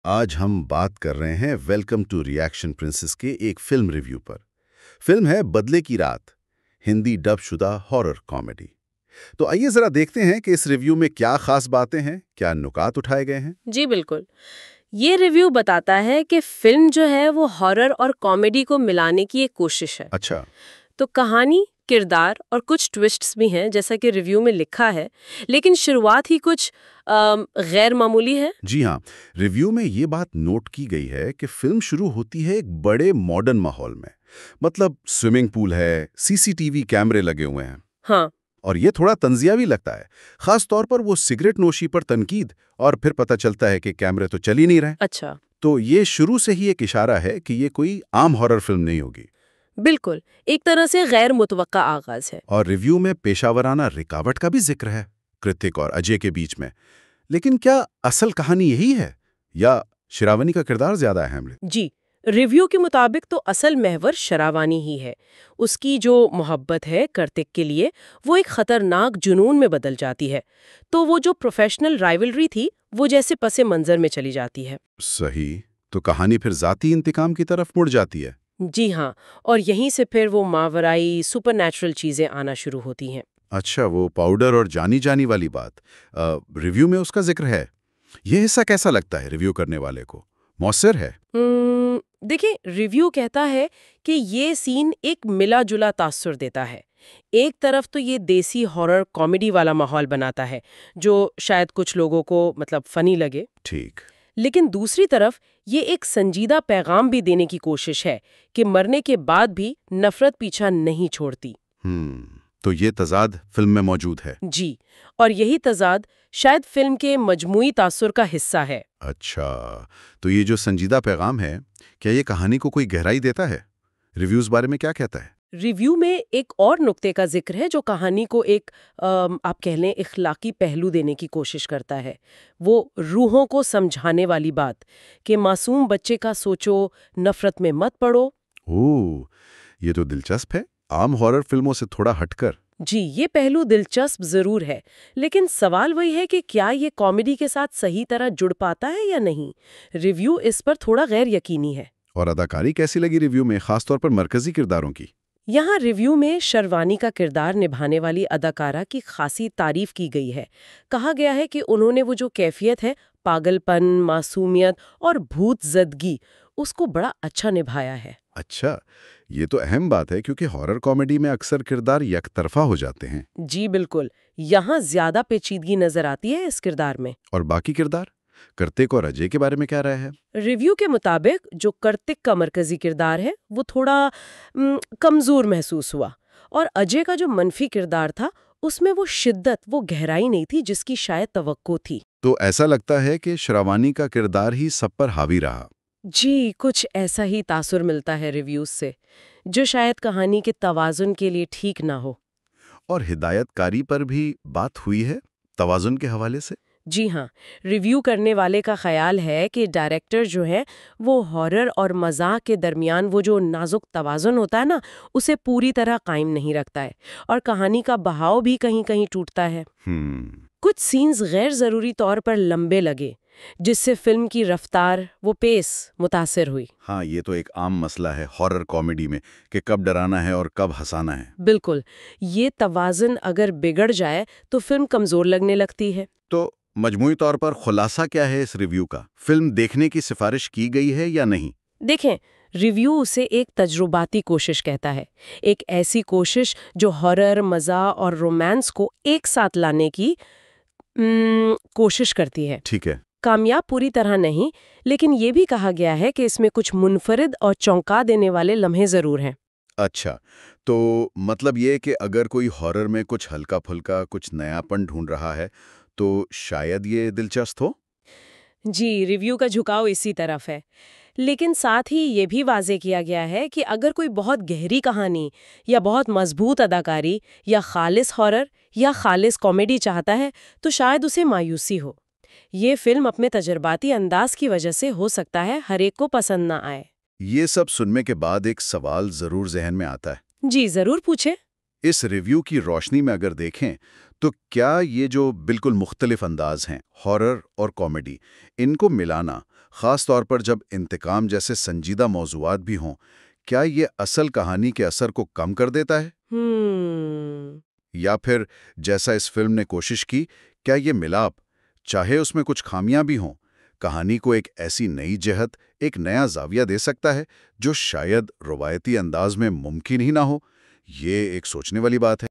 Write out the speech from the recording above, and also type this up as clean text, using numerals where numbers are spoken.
आज हम बात कर रहे हैं वेलकम टू रिएक्शन प्रिंसेस के एक फिल्म रिव्यू पर। फिल्म है बदले की रात, हिंदी डब शुदा हॉरर कॉमेडी। तो आइए जरा देखते हैं कि इस रिव्यू में क्या खास बातें हैं, क्या नुकात उठाए गए हैं। जी बिल्कुल। ये रिव्यू बताता है कि फिल्म जो है वो हॉरर और कॉमेडी को मिलाने की एक कोशिश है। अच्छा। तो कहानी, किरदार और कुछ ट्विस्ट्स भी हैं जैसा कि रिव्यू में लिखा है, लेकिन शुरुआत ही कुछ गैर मामूली है। जी हाँ, रिव्यू में ये बात नोट की गई है कि फिल्म शुरू होती है एक बड़े मॉडर्न माहौल में। मतलब स्विमिंग पूल है, सीसीटीवी कैमरे लगे हुए हैं। हाँ। और ये थोड़ा तंजिया भी लगता है, खास तौर पर वो सिगरेट नोशी पर तनकीद, और फिर पता चलता है कि कैमरे तो चल ही नहीं रहे। अच्छा। तो ये शुरू से ही एक इशारा है कि ये कोई आम हॉरर फिल्म नहीं होगी। बिल्कुल, एक तरह से गैर मुतवक्का आगाज है। और रिव्यू में पेशावराना रिकावट का भी जिक्र है, कृतिक और अजय के बीच में। लेकिन क्या असल कहानी यही है, या शिरावनी का किरदार ज्यादा अहम है? जी, रिव्यू के मुताबिक तो असल महवर शरावानी ही है। उसकी जो मोहब्बत है कार्तिक के लिए, वो एक खतरनाक जुनून में बदल जाती है। तो वो जो प्रोफेशनल राइवलरी थी, वो जैसे पसे मंजर में चली जाती है। सही। तो कहानी फिर जाती इंतकाम की तरफ मुड़ जाती है। जी हाँ, और यहीं से फिर वो मावराई सुपरनैचुरल चीजें आना शुरू होती हैं। अच्छा, वो पाउडर और जानी जानी वाली बात, रिव्यू में उसका जिक्र है। ये हिस्सा कैसा लगता है रिव्यू करने वाले को? मौसर है? देखिए, रिव्यू कहता है कि ये सीन एक मिला जुला तासुर देता है। एक तरफ तो ये देसी हॉरर कॉमेडी वाला माहौल बनाता है, जो शायद कुछ लोगों को मतलब फनी लगे। ठीक। लेकिन दूसरी तरफ ये एक संजीदा पैगाम भी देने की कोशिश है कि मरने के बाद भी नफरत पीछा नहीं छोड़ती। तो ये तजाद फिल्म में मौजूद है। जी, और यही तजाद शायद फिल्म के मजमूई तासुर का हिस्सा है। अच्छा, तो ये जो संजीदा पैगाम है, क्या ये कहानी को कोई गहराई देता है? रिव्यूज बारे में क्या कहता है? रिव्यू में एक और नुक्ते का जिक्र है जो कहानी को एक आप कह लें इखलाकी पहलू देने की कोशिश करता है। वो रूहों को समझाने वाली बात कि मासूम बच्चे का सोचो, नफरत में मत पड़ो। ओह, ये तो दिलचस्प है, आम हॉरर फिल्मों से थोड़ा हटकर। जी, ये पहलू दिलचस्प जरूर है, लेकिन सवाल वही है कि क्या ये कॉमेडी के साथ सही तरह जुड़ पाता है या नहीं। रिव्यू इस पर थोड़ा गैर यकीनी है। और अदाकारी कैसी लगी रिव्यू में, खासतौर पर मरकजी किरदारों की? यहाँ रिव्यू में शर्वानी का किरदार निभाने वाली अदाकारा की खासी तारीफ की गई है। कहा गया है कि उन्होंने वो जो कैफियत है, पागलपन, मासूमियत और भूत जदगी, उसको बड़ा अच्छा निभाया है। अच्छा, ये तो अहम बात है, क्योंकि हॉरर कॉमेडी में अक्सर किरदार यकतरफा हो जाते हैं। जी बिल्कुल, यहाँ ज्यादा पेचीदगी नजर आती है इस किरदार में। और बाकी किरदार, कार्तिक और अजय के बारे में क्या राय है? रिव्यू के मुताबिक जो कार्तिक का मरकजी किरदार है वो थोड़ा कमजोर महसूस हुआ, और अजय का जो मनफी किरदार था उसमें वो शिद्दत, वो गहराई नहीं थी जिसकी शायद तवक्को थी। तो ऐसा लगता है कि श्रावानी का किरदार ही सब पर हावी रहा। जी, कुछ ऐसा ही तासुर मिलता है रिव्यूज से, जो शायद कहानी के तवाजुन के लिए ठीक ना हो। और हिदायतकारी पर भी बात हुई है, तवाजुन के हवाले से। जी हाँ, रिव्यू करने वाले का ख्याल है कि डायरेक्टर जो है वो हॉरर और मजाक के दरमियान वो जो नाजुक तवाज़ुन होता है ना, उसे पूरी तरह कायम नहीं रखता है, और कहानी का बहाव भी कहीं कहीं टूटता है। कुछ सीन्स गैर ज़रूरी तौर पर लंबे लगे, जिससे फिल्म की रफ्तार, वो पेस मुतासिर हुई। हाँ, ये तो एक आम मसला है हॉरर कॉमेडी में, कि कब डराना है और कब हंसाना है। बिल्कुल, ये तवाज़ुन अगर बिगड़ जाए तो फिल्म कमज़ोर लगने लगती है। तो मजमूई तौर पर खुलासा क्या है इस रिव्यू का? फिल्म देखने की सिफारिश की गई है या नहीं? देखें, रिव्यू उसे एक तजुर्बाती कोशिश कहता है, एक ऐसी कोशिश जो हॉरर, मज़ा और रोमांस को एक साथ लाने की कोशिश करती है। ठीक है। कामयाब पूरी तरह नहीं, लेकिन ये भी कहा गया है कि इसमें कुछ मुनफरिद और चौंका देने वाले लम्हे ज़रूर हैं। अच्छा, तो मतलब ये कि अगर कोई हॉरर में कुछ हल्का-फुल्का, कुछ नयापन ढूंढ रहा है, तो शायद ये दिलचस्प हो? जी, रिव्यू का झुकाव इसी तरफ है। लेकिन साथ ही ये भी वाज़ेह किया गया है कि अगर कोई बहुत गहरी कहानी या बहुत मजबूत अदाकारी या खालिस हॉरर या खालिस कॉमेडी चाहता है, तो शायद उसे मायूसी हो। ये फिल्म अपने तजर्बाती अंदाज की वजह से हो सकता है हर एक को पसंद ना आए। ये सब सुनने के बाद एक सवाल जरूर जहन में आता है। जी, ज़रूर पूछे। इस रिव्यू की रोशनी में अगर देखें, तो क्या ये जो बिल्कुल मुख्तलिफ अंदाज हैं, हॉरर और कॉमेडी, इनको मिलाना ख़ास तौर पर जब इंतकाम जैसे संजीदा मौज़ूआत भी हों, क्या ये असल कहानी के असर को कम कर देता है? या फिर जैसा इस फिल्म ने कोशिश की, क्या ये मिलाप, चाहे उसमें कुछ खामियां भी हों, कहानी को एक ऐसी नई जहत, एक नया जाविया दे सकता है जो शायद रवायती अंदाज में मुमकिन ही ना हो? ये एक सोचने वाली बात है।